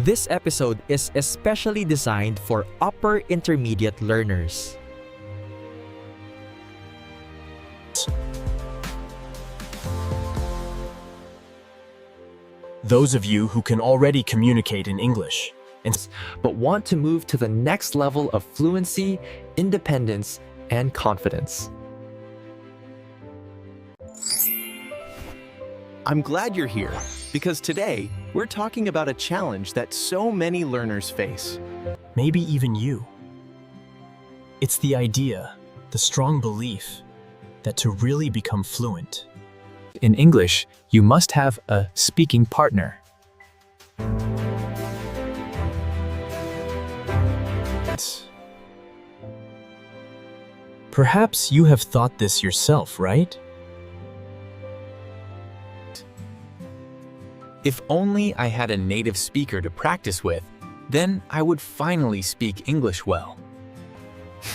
This episode is especially designed for upper intermediate learners. Those of you who can already communicate in English, but want to move to the next level of fluency, independence, and confidence. I'm glad you're here, because today we're talking about a challenge that so many learners face. maybe even you. It's the idea, the strong belief, that to really become fluent, In English, you must have a speaking partner. Perhaps you have thought this yourself, right? If only I had a native speaker to practice with, then I would finally speak English well.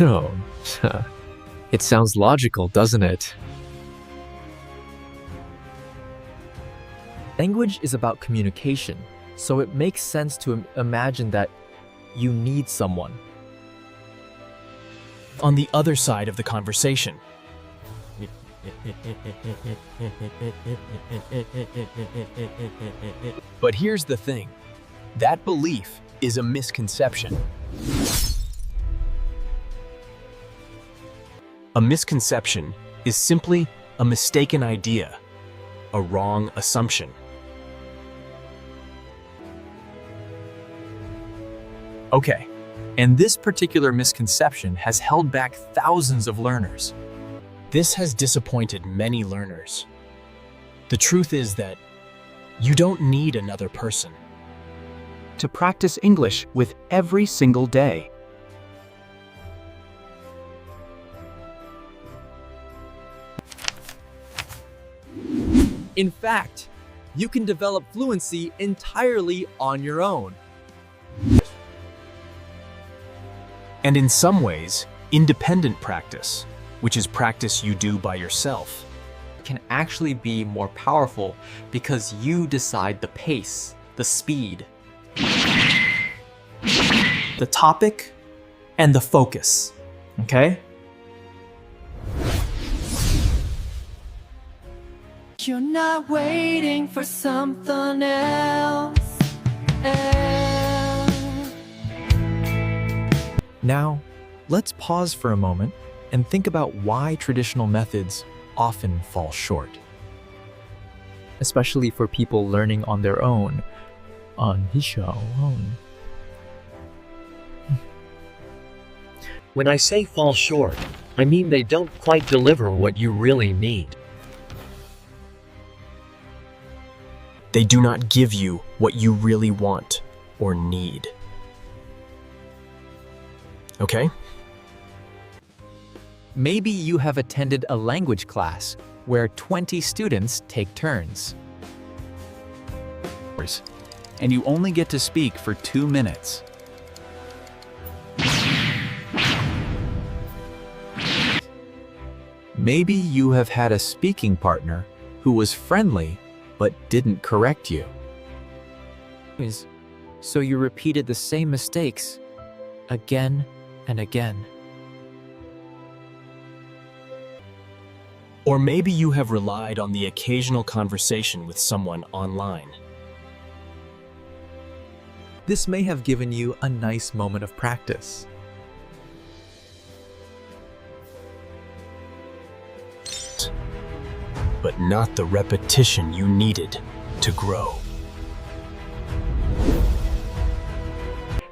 Oh, it sounds logical, doesn't it? Language is about communication, so it makes sense to imagine that you need someone. On the other side of the conversation. But here's the thing. That belief is a misconception. A misconception is simply a mistaken idea, a wrong assumption. Okay, and this particular misconception has held back thousands of learners. This has disappointed many learners. The truth is that you don't need another person to practice English with every single day. In fact, you can develop fluency entirely on your own. And in some ways, independent practice, which is practice you do by yourself, Can actually be more powerful because you decide the pace, the speed, The topic and the focus, okay? You're not waiting for something else. Now, let's pause for a moment and think about why traditional methods often fall short. Especially for people learning on their own. On his own. When I say fall short, I mean they don't quite deliver what you really need. they do not give you what you really want or need. Okay? Maybe you have attended a language class where 20 students take turns. And you only get to speak for 2 minutes. Maybe you have had a speaking partner who was friendly but didn't correct you. So you repeated the same mistakes again and again. Or maybe you have relied on the occasional conversation with someone online. This may have given you a nice moment of practice. But not the repetition you needed to grow.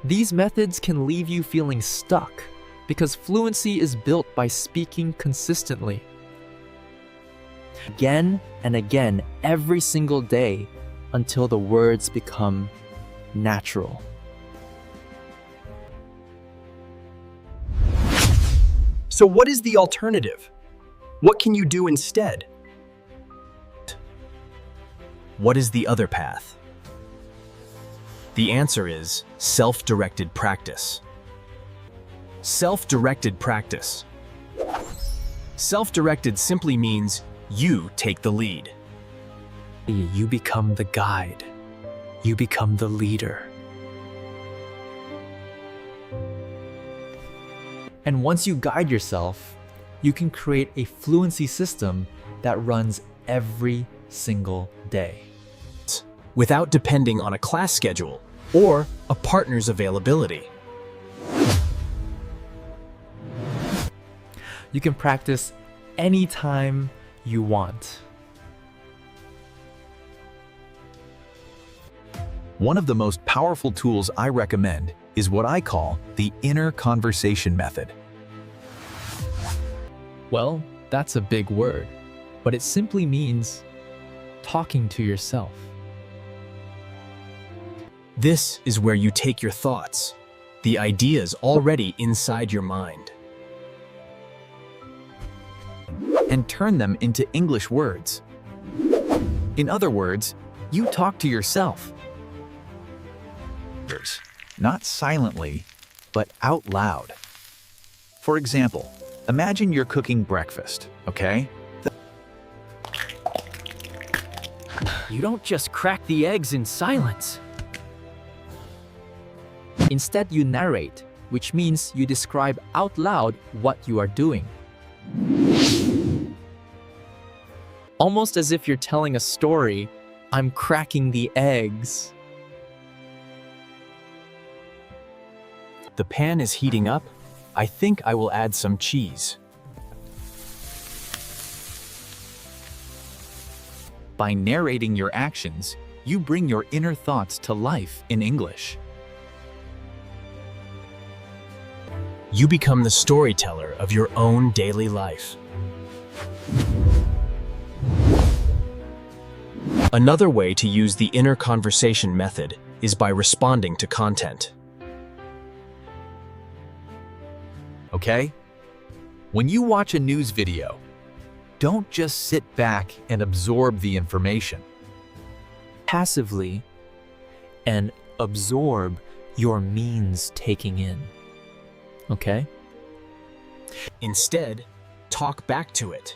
These methods can leave you feeling stuck because fluency is built by speaking consistently. Again and again every single day until the words become natural. So what is the alternative? What can you do instead? What is the other path? The answer is self-directed practice. Self-directed practice. Self-directed simply means you take the lead. You become the guide. You become the leader. And once you guide yourself, you can create a fluency system that runs every single day. Without depending on a class schedule or a partner's availability. You can practice anytime you want. One of the most powerful tools I recommend is what I call the inner conversation method. Well, that's a big word, but it simply means talking to yourself. This is where you take your thoughts, the ideas already inside your mind, and turn them into English words. In other words, you talk to yourself. Not silently, but out loud. For example, imagine you're cooking breakfast, okay? You don't just crack the eggs in silence. Instead, you narrate, which means you describe out loud what you are doing. Almost as if you're telling a story, I'm cracking the eggs. The pan is heating up. I think I will add some cheese. By narrating your actions, you bring your inner thoughts to life in English. You become the storyteller of your own daily life. Another way to use the inner conversation method is by responding to content. Okay? When you watch a news video, don't just sit back and absorb the information. Passively and absorb your means taking in. Okay? Instead, talk back to it.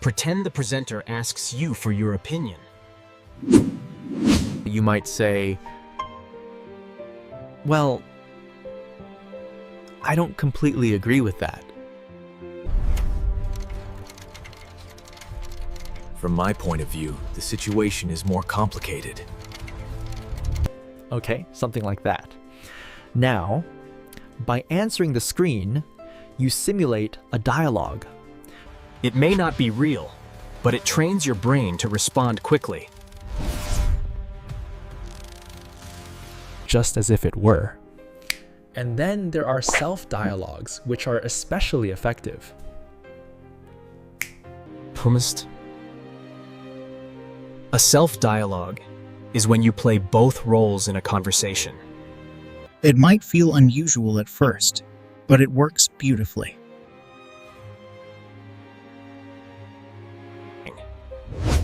Pretend the presenter asks you for your opinion. You might say, well, I don't completely agree with that. From my point of view, the situation is more complicated. Okay, something like that. Now, by answering the screen, you simulate a dialogue. It may not be real, but it trains your brain to respond quickly. Just as if it were. And then there are self-dialogues, which are especially effective. Pumist. A self-dialogue is when you play both roles in a conversation. It might feel unusual at first, but it works beautifully.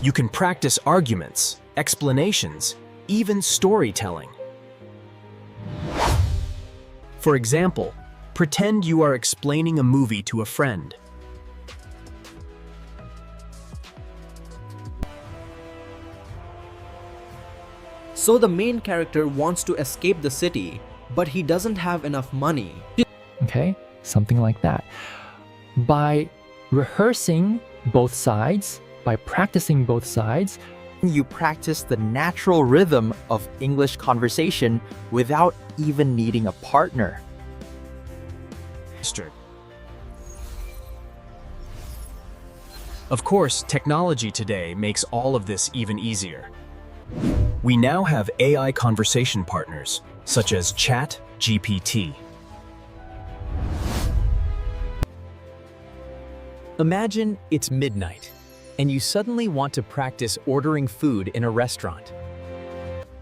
You can practice arguments, explanations, even storytelling. For example, pretend you are explaining a movie to a friend. So the main character wants to escape the city, but he doesn't have enough money. Okay, something like that. By rehearsing both sides, by practicing both sides, you practice the natural rhythm of English conversation without even needing a partner. Of course, technology today makes all of this even easier. We now have AI conversation partners, such as ChatGPT. Imagine it's midnight, and you suddenly want to practice ordering food in a restaurant.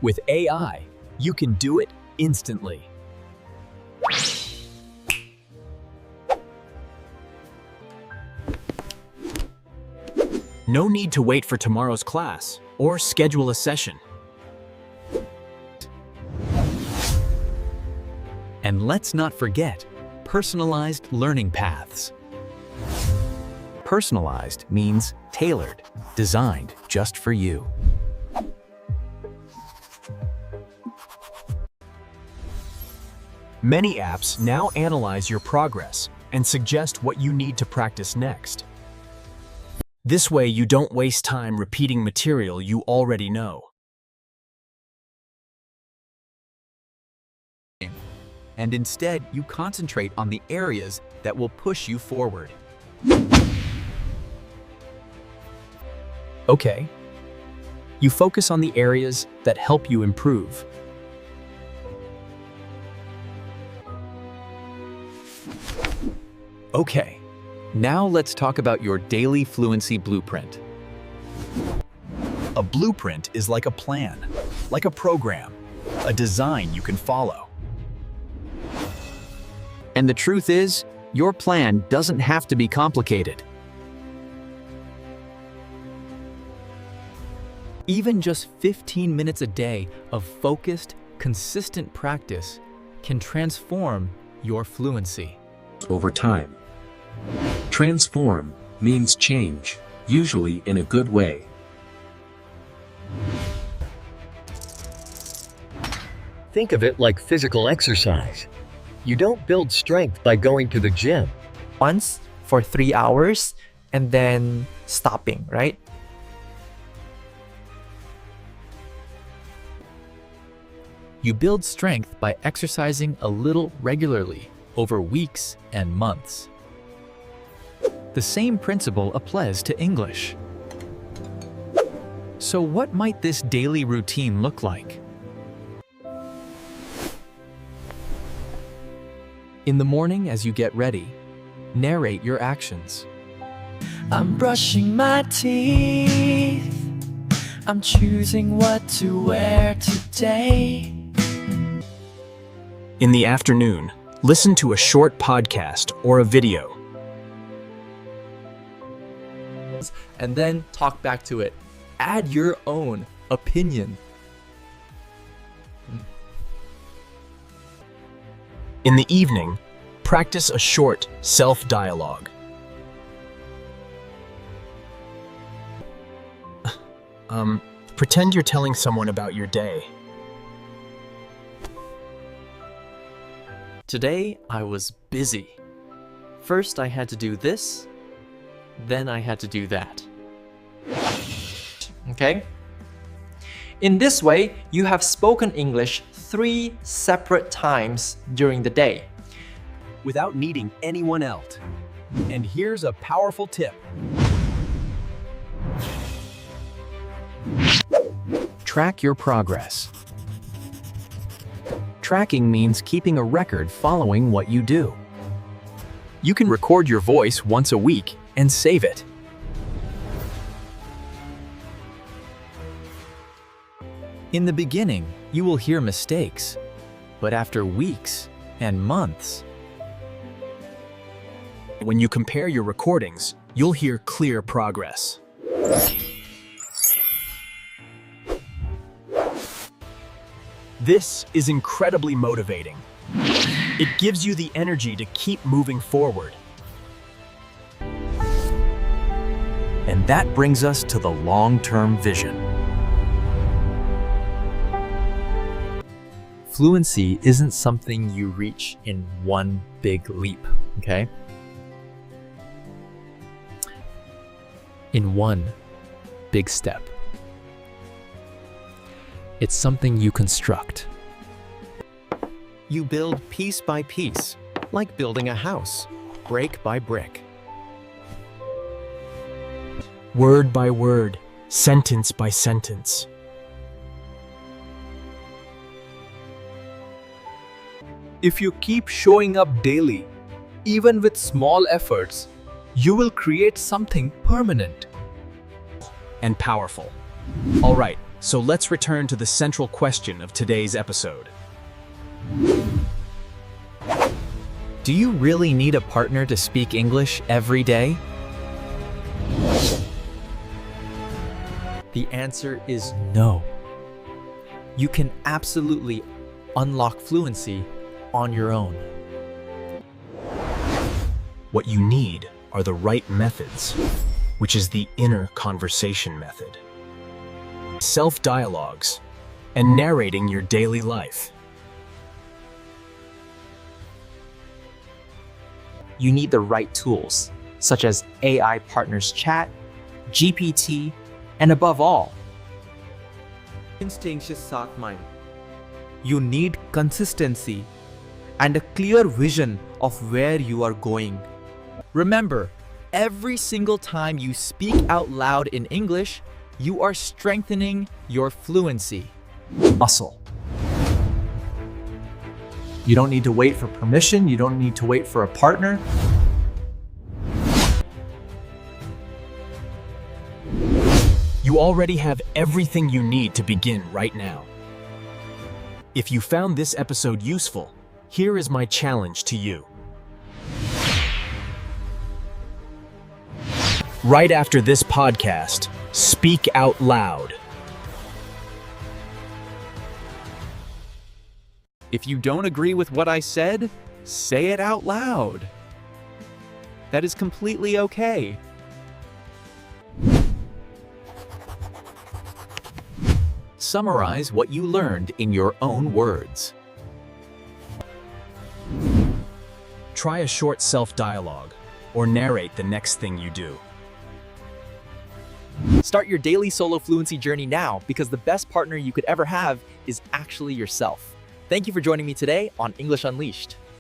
With AI, you can do it instantly. No need to wait for tomorrow's class or schedule a session. And let's not forget personalized learning paths. Personalized means tailored, designed just for you. Many apps now analyze your progress and suggest what you need to practice next. This way, you don't waste time repeating material you already know. And instead, you concentrate on the areas that will push you forward. Okay. You focus on the areas that help you improve. Okay, now let's talk about your daily fluency blueprint. A blueprint is like a plan, like a program, a design you can follow. And the truth is, your plan doesn't have to be complicated. Even just 15 minutes a day of focused, consistent practice can transform your fluency. Over time. Transform means change, usually in a good way. Think of it like physical exercise. You don't build strength by going to the gym. Once for 3 hours and then stopping, right? You build strength by exercising a little regularly over weeks and months. The same principle applies to English. So what might this daily routine look like? In the morning as you get ready, narrate your actions. I'm brushing my teeth. I'm choosing what to wear today. In the afternoon, listen to a short podcast or a video. And then talk back to it. Add your own opinion. In the evening, practice a short self-dialogue. Pretend you're telling someone about your day. Today I was busy. First I had to do this, then I had to do that. Okay? In this way, you have spoken English 3 separate times during the day. Without needing anyone else. And here's a powerful tip. Track your progress. Tracking means keeping a record following what you do. You can record your voice once a week and save it. In the beginning, you will hear mistakes, but after weeks and months, when you compare your recordings, you'll hear clear progress. This is incredibly motivating. It gives you the energy to keep moving forward. and that brings us to the long-term vision. Fluency isn't something you reach in one big leap, okay? In one big step. It's something you construct. You build piece by piece, like building a house, brick by brick. Word by word, sentence by sentence. If you keep showing up daily, even with small efforts, you will create something permanent and powerful. All right, so let's return to the central question of today's episode. Do you really need a partner to speak English every day? The answer is no. You can absolutely unlock fluency on your own. What you need are the right methods, which is the inner conversation method, self-dialogues, and narrating your daily life. you need the right tools, such as AI Partners Chat, GPT, and above all, Instinctive साथ mind. You need consistency and a clear vision of where you are going. Remember, every single time you speak out loud in English, you are strengthening your fluency. Muscle. You don't need to wait for permission. You don't need to wait for a partner. You already have everything you need to begin right now. If you found this episode useful, here is my challenge to you. Right after this podcast, speak out loud. If you don't agree with what I said, say it out loud. That is completely okay. Summarize what you learned in your own words. Try a short self-dialogue or narrate the next thing you do. Start your daily solo fluency journey now, because the best partner you could ever have is actually yourself. Thank you for joining me today on English Unleashed.